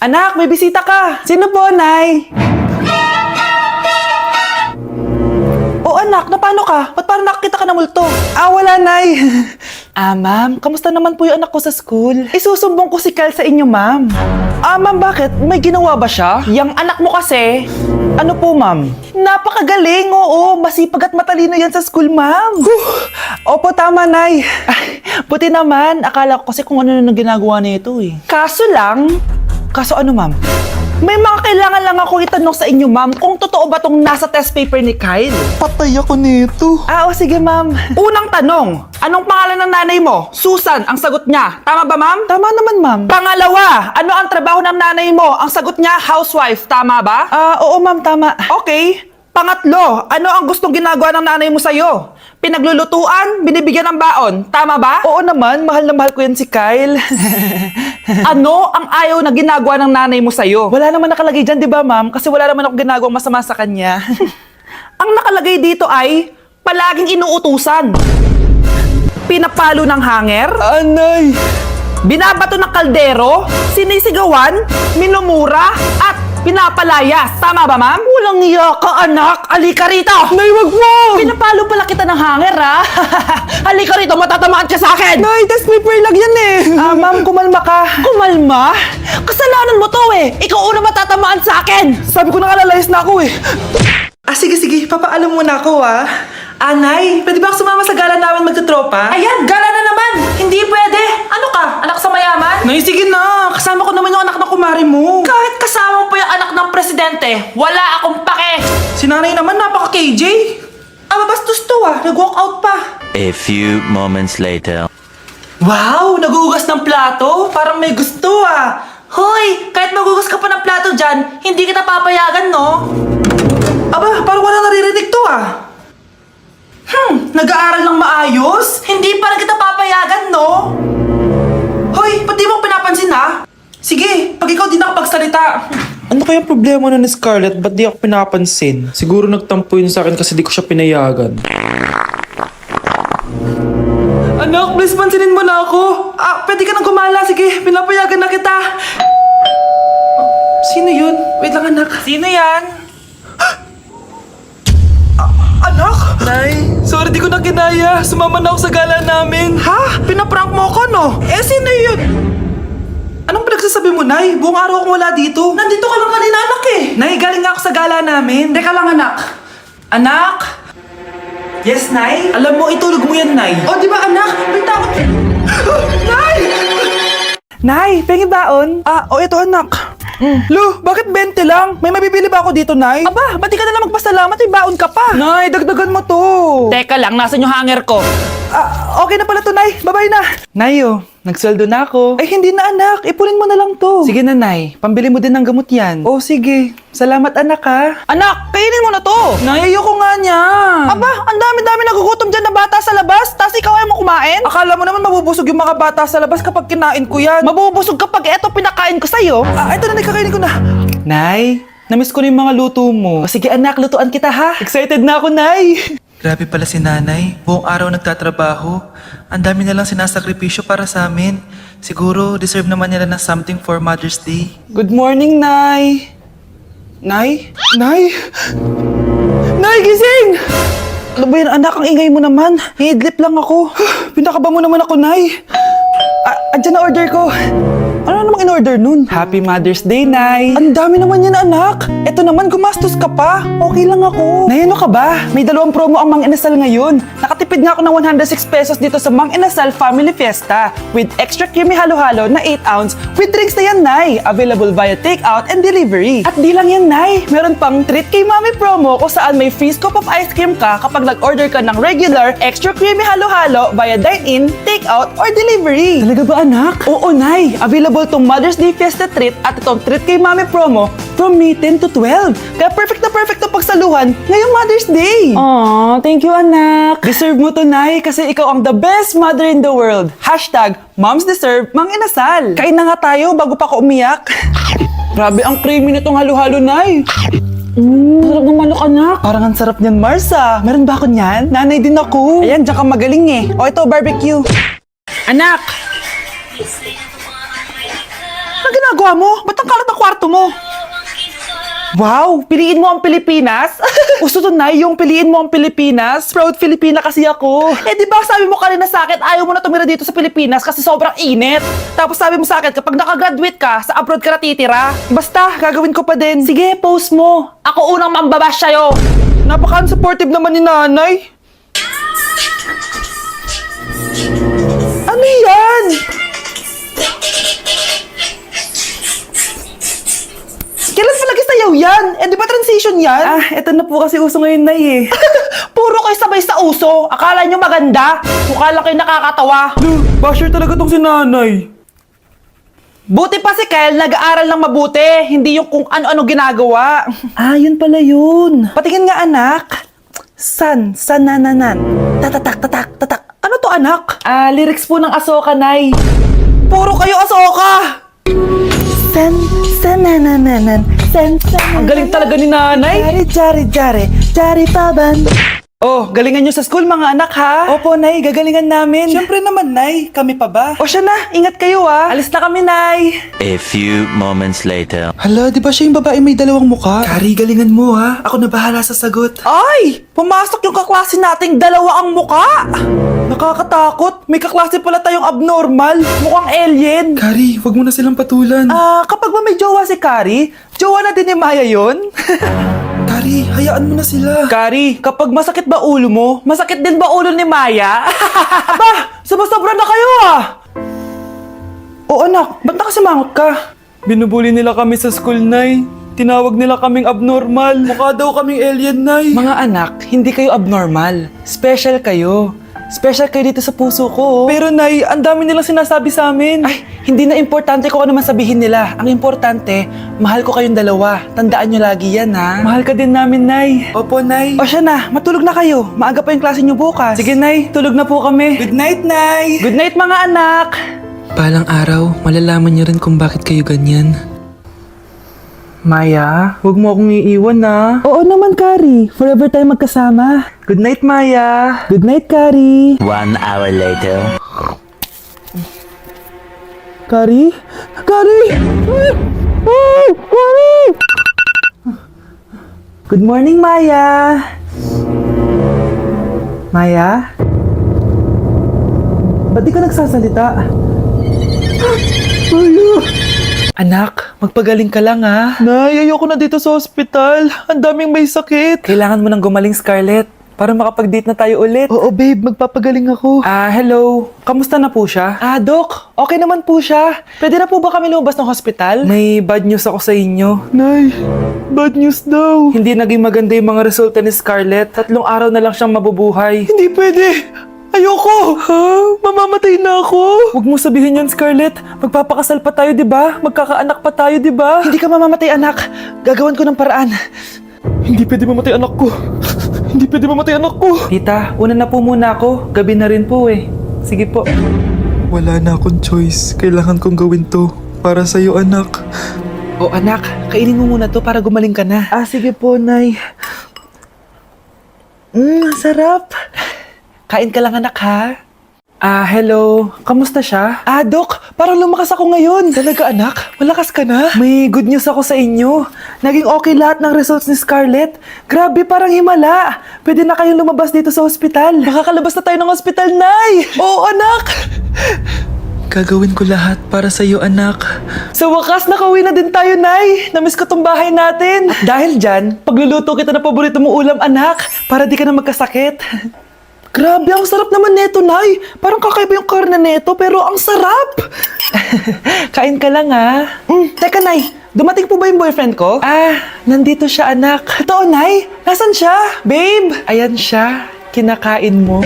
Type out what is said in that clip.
Anak, may bisita ka. Sino po, Nay? Oh, anak, napano ka? Ba't parang nakakita ka na multo? Wala, Nay. Ma'am, kamusta naman po yung anak ko sa school? Isusumbong ko si Kyle sa inyo, ma'am. Ma'am, bakit? May ginawa ba siya? Yang anak mo kasi. Ano po, ma'am? Napakagaling, oo. Masipag at matalino yan sa school, ma'am. Opo, tama, Nay. Ay, buti naman. Akala ko kasi kung ano na ginagawa nito eh. Kaso ano, ma'am? May mga kailangan lang ako itanong sa inyo, ma'am, kung totoo ba tong nasa test paper ni Kyle. Patay ako nito. O sige, ma'am. Unang tanong, anong pangalan ng nanay mo? Susan, ang sagot niya. Tama ba, ma'am? Tama naman, ma'am. Pangalawa, ano ang trabaho ng nanay mo? Ang sagot niya, housewife. Tama ba? Oo, ma'am, tama. Okay. Pangatlo, ano ang gustong ginagawa ng nanay mo sa'yo? Pinaglulutuan, binibigyan ng baon. Tama ba? Oo naman, mahal na mahal ko yan si Kyle. Ano ang ayaw na ginagawa ng nanay mo sa'yo? Wala naman nakalagay dyan, di ba, ma'am? Kasi wala naman ako ginagawang masama sa kanya. Ang nakalagay dito ay palaging inuutusan. Pinapalo ng hanger. Anay! Binabato ng kaldero. Sinisigawan. Minumura. At pinapalayas. Tama ba, ma'am? Walang iya ka, anak. Halika rito. Nay, wag mo! Pinapalo pala kita ng hanger, ha? Halika rito, matatamaan ka sa akin. Nay, test paper lang yan eh. Ma'am, kumalma ka. Kumalma? Kasalanan mo to eh. Ikaw una matatamaan sa akin. Sabi ko na lalayas na ako eh. Sige, papaalam muna ako Nay, pwede ba ako sumama sa gala namin magtutropa? Ayan, gala na naman. Hindi pwede. Ano ka? Anak sa mayaman? Nay, sige na. Kasama ko naman yung anak ng kumari mo. Kahit kasama mo pa yung anak ng presidente, wala akong pake. Si nanay naman, napaka-KJ. Mabastos to nag-walk out pa. A few moments later. Wow, nagugas ng plato. Parang may gusto Hoy, kahit magugas ka pa ng plato dyan, hindi kita papayagan, no? Parang wala naririnig to Nag-aaral ng maayos? Hindi pa rin kita papayagan, no? Hoy, ba't di mo pinapansin Sige, pag ikaw di nakapagsalita. Ano kaya problema nun ni Scarlett? Ba't di ako pinapansin? Siguro nagtampo yun sa akin kasi di ko siya pinayagan. Anak, please pansinin mo na ako. Pwede ka nang gumala. Sige, pinapayagan na kita. Sino yun? Wait lang, anak. Sino yan? Anak? Nay, sorry di ko na kinaya. Sumama na ako sa gala namin. Pinaprank mo ako, no? Sino yun? Anong pinagsasabi mo, Nay? Buong araw akong wala dito. Nandito ka lang kanina, anak Nay, galing nga ako sa gala namin. Teka lang, anak. Anak? Yes, Nay? Alam mo, itulog mo yan, Nay. Di ba, anak? May takot. Nay! Nay, pengi baon? Ito, anak. Lo, bakit 20 lang? May mabibili ba ako dito, Nay? Ba't di ka na lang magpasalamat? May baon ka pa. Nay, dagdagan mo to. Teka lang, nasan yung hanger ko? Okay na pala to, Nay. Bye-bye na. Nayo, nagsweldo na ako. Ay, hindi na, anak. Ipunin mo na lang to. Sige na, Nay. Pambili mo din ng gamot yan. Sige. Salamat, anak, Anak, kainin mo na to. Nay, ayoko nga niya. Ang dami-dami nagugutom dyan na bata sa labas, tas ikaw ay mo kumain? Akala mo naman mabubusog yung mga bata sa labas kapag kinain ko yan. Mabubusog kapag eto pinakain ko sa'yo. Ito na, kakainin ko na. Nay, namiss ko na yung mga luto mo. Sige anak, lutuan kita ha. Excited na ako, Nay. Grabe pala si nanay. Buong araw nagtatrabaho. Ang dami nilang sinasakripisyo para sa amin. Siguro, deserve naman nila ng something for Mother's Day. Good morning, Nay. Nay? Nay! Nay, gising! Ano ba yan, anak? Ang ingay mo naman. Hihidlip lang ako. Pinakaba mo naman ako, Nay. Andyan na order ko. Ano namang in-order nun? Happy Mother's Day, Nay. Ang dami naman yan, anak. Eto naman, gumastos ka pa. Okay lang ako. Nay, ano ka ba? May 2 promo ang Mang Inasal ngayon. Nakatipid nga ako ng 106 pesos dito sa Mang Inasal Family Fiesta with extra creamy halo-halo na 8 ounce with drinks na yan, Nay. Available via takeout and delivery. At di lang yan, Nay. Meron pang Treat Kay Mami promo kung saan may free scoop of ice cream ka kapag nag-order ka ng regular extra creamy halo-halo via dine-in, takeout, or delivery. Talaga ba, anak? Oo, Nay. Available tong Mother's Day Fiesta Treat at itong Treat Kay Mami promo from May 10 to 12. Kaya perfect na pagsaluhan ngayong Mother's Day. Aw, thank you, anak. Deserve mo to, Nay, kasi ikaw ang the best mother in the world. #Moms deserve Mang Inasal. Kain na nga tayo bago pa ako umiyak. Grabe ang creamy nitong halo-halo, Nay. Sarap ng manok, anak. Parang ang sarap niyan, Marsa. Meron ba ako niyan? Nanay din ako. Ayan, diyan ka magaling eh. O ito, barbecue. Anak! Ano ginagawa mo? Ba't ang kalat kwarto mo. Wow, piliin mo ang Pilipinas? Gusto to, Nay, yung piliin mo ang Pilipinas? Proud Filipina kasi ako. Eh, di ba sabi mo kanina sa akin, ayaw mo na tumira dito sa Pilipinas kasi sobrang init. Tapos sabi mo sa akin, kapag nakagraduate ka, sa abroad ka na titira. Basta, gagawin ko pa din. Sige, post mo. Ako unang mambabash sa'yo. Napaka-unsupportive naman ni nanay. Ano yan? Kailan pa nag-sayaw yan? Eh, di ba transition yan? Ah, eto na po kasi uso ngayon, Nay, eh. Puro kayo sabay sa uso. Akala nyo maganda. Mukha lang kayo nakakatawa. Basher talaga tong si nanay. Buti pa si Kel, nag-aaral ng mabuti. Hindi yung kung ano-ano ginagawa. Ah, yun pala yun. Patingin nga, anak. Sanananan. Tatak. Ano to, anak? Ah, lyrics po ng Asoka, Nay. Puro kayo Asoka! Sanananan. Ang galing talaga ni nanay. Jari paban. Oh, galingan nyo sa school mga anak ha? Opo, Nay, gagalingan namin. Siyempre naman, Nay. Kami pa ba? O siya na, ingat kayo ha. Alis na kami, Nay. A few moments later. Hala, di ba siya yung babae may dalawang muka? Kari, galingan mo ha. Ako na bahala sa sagot. Ay! Pumasok yung kaklase nating dalawa ang muka! Nakakatakot. May kaklase pala tayong abnormal. Mukhang alien. Kari, wag mo na silang patulan. Ah, kapag ba may jowa si Kari, jowa na din ni Maya yun? Kari, hayaan mo na sila. Kari, kapag masakit ba ulo mo, masakit din ba ulo ni Maya? Aba, sobra na kayo ah! O anak, ba't nakasimangot ka? Binubuli nila kami sa school, Nay. Tinawag nila kaming abnormal. Mukha daw kaming alien, Nay. Mga anak, hindi kayo abnormal. Special kayo. Special kayo dito sa puso ko. Pero, Nay, ang dami nilang sinasabi sa amin. Ay, hindi na importante kung ano man sabihin nila. Ang importante, mahal ko kayong dalawa. Tandaan nyo lagi yan, ha? Mahal ka din namin, Nay. Opo, Nay. O siya na, matulog na kayo. Maaga pa yung klase nyo bukas. Sige, Nay. Tulog na po kami. Good night, Nay. Good night, mga anak! Balang araw, malalaman niyo rin kung bakit kayo ganyan. Maya, huwag mo akong iiwan na. Oo naman, Kari. Forever tayo magkasama. Good night, Maya. Good night, Kari. 1 hour later. Kari? Kari! Kari! Good morning, Maya. Maya? Ba't di ka nagsasalita? Maya! Anak, magpagaling ka lang ha. Nay, ayoko na dito sa ospital. Ang daming may sakit. Kailangan mo nang gumaling, Scarlett, para makapag-date na tayo ulit. Oo, babe. Magpapagaling ako. Hello. Kamusta na po siya? Doc, okay naman po siya. Pwede na po ba kami lumabas ng hospital? May bad news ako sa inyo. Nay, bad news daw. Hindi naging maganda yung mga resulta ni Scarlett. 3 araw na lang siyang mabubuhay. Hindi pwede. Ayoko! Ha? Mamamatay na ako! Huwag mo sabihin yan, Scarlett. Magpapakasal pa tayo, di ba? Magkakaanak pa tayo, di ba? Hindi ka mamamatay, anak. Gagawan ko ng paraan. Hindi pwede mamatay anak ko. Hindi pwede mamatay anak ko. Tita, una na po muna ako. Gabi na rin po eh. Sige po. Wala na akong choice. Kailangan kong gawin to. Para sa'yo, anak. O anak, kainin mo muna to para gumaling ka na. Sige po, Nay. Sarap. Kain ka lang, anak, ha? Hello. Kamusta siya? Doc, parang lumakas ako ngayon. Talaga, anak? Malakas ka na? May good news ako sa inyo. Naging okay lahat ng results ni Scarlett. Grabe, parang himala. Pwede na kayong lumabas dito sa ospital. Makakalabas na tayo ng ospital, Nay! Oo, anak! Gagawin ko lahat para sa'yo, anak. Sa wakas, nakauwi na din tayo, Nay. Namiss ko tong bahay natin. At dahil dyan, pagluluto kita ng paborito mong ulam, anak, para di ka na magkasakit. Grabe, ang sarap naman neto, Nay. Parang kakaiba yung karne neto, pero ang sarap. Kain ka lang, ha? Teka, Nay. Dumating po ba yung boyfriend ko? Nandito siya, anak. Totoo, Nay? Nasaan siya? Babe! Ayan siya. Kinakain mo.